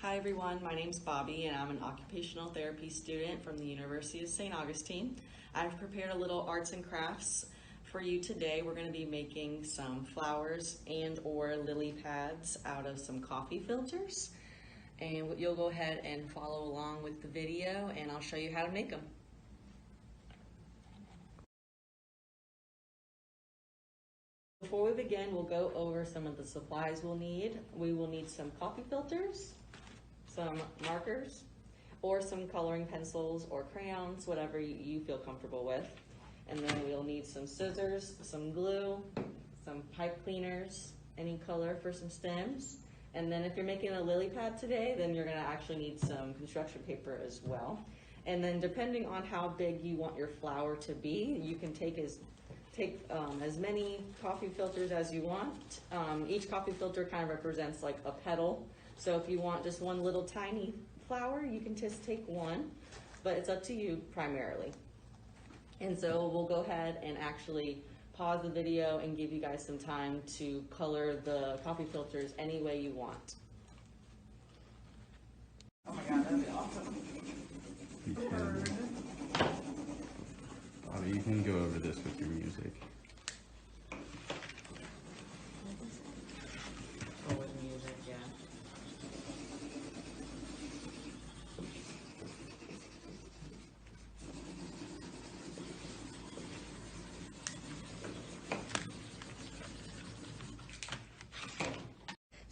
Hi everyone, my name's Bobbie and I'm an occupational therapy student from the University of St. Augustine. I've prepared a little arts and crafts for you today. We're going to be making some flowers and or lily pads out of some coffee filters. And you'll go ahead and follow along with the video and I'll show you how to make them. Before we begin, we'll go over some of the supplies we'll need. We will need some coffee filters, some markers, or some coloring pencils or crayons, whatever you feel comfortable with. And then we'll need some scissors, some glue, some pipe cleaners, any color for some stems. And then if you're making a lily pad today, then you're gonna actually need some construction paper as well. And then depending on how big you want your flower to be, you can take as many coffee filters as you want. Each coffee filter kind of represents like a petal. So if you want just one little tiny flower, you can just take one, but it's up to you primarily. And so we'll go ahead and actually pause the video and give you guys some time to color the coffee filters any way you want. Oh my God, that'd be awesome. Bobbie, you can go over this with your music. Oh, with music, yeah.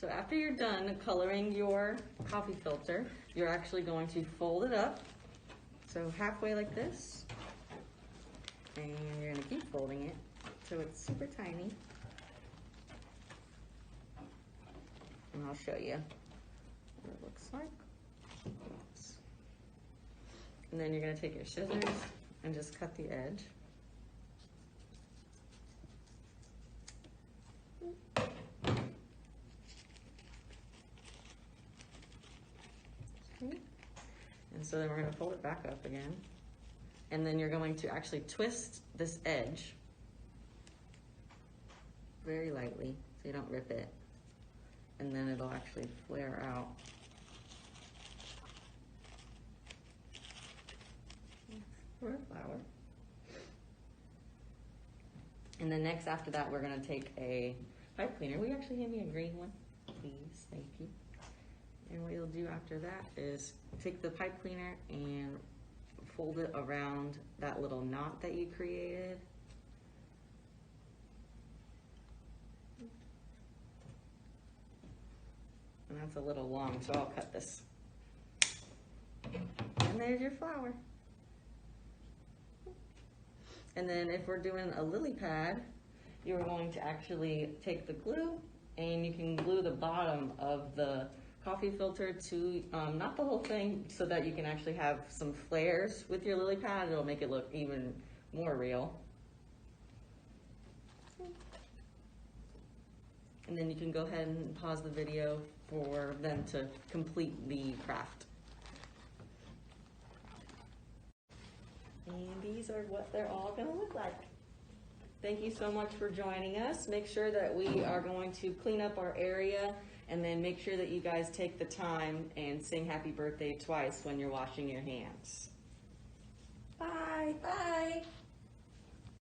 So after you're done coloring your coffee filter, you're actually going to fold it up. So halfway like this. And you're gonna keep folding it so it's super tiny. And I'll show you what it looks like. And then you're gonna take your scissors and just cut the edge. Okay. And so then we're gonna fold it back up again. And then you're going to actually twist this edge very lightly so you don't rip it. And then it'll actually flare out. For a flower. And then next after that, we're gonna take a pipe cleaner. Will you actually hand me a green one? Please, thank you. And what you'll do after that is take the pipe cleaner and fold it around that little knot that you created. And that's a little long, so I'll cut this. And there's your flower. And then if we're doing a lily pad, you're going to actually take the glue and you can glue the bottom of the coffee filter to, not the whole thing, so that you can actually have some flares with your lily pad. It'll make it look even more real. And then you can go ahead and pause the video for them to complete the craft. And these are what they're all gonna look like. Thank you so much for joining us. Make sure that we are going to clean up our area, and then make sure that you guys take the time and sing happy birthday twice when you're washing your hands. Bye. Bye.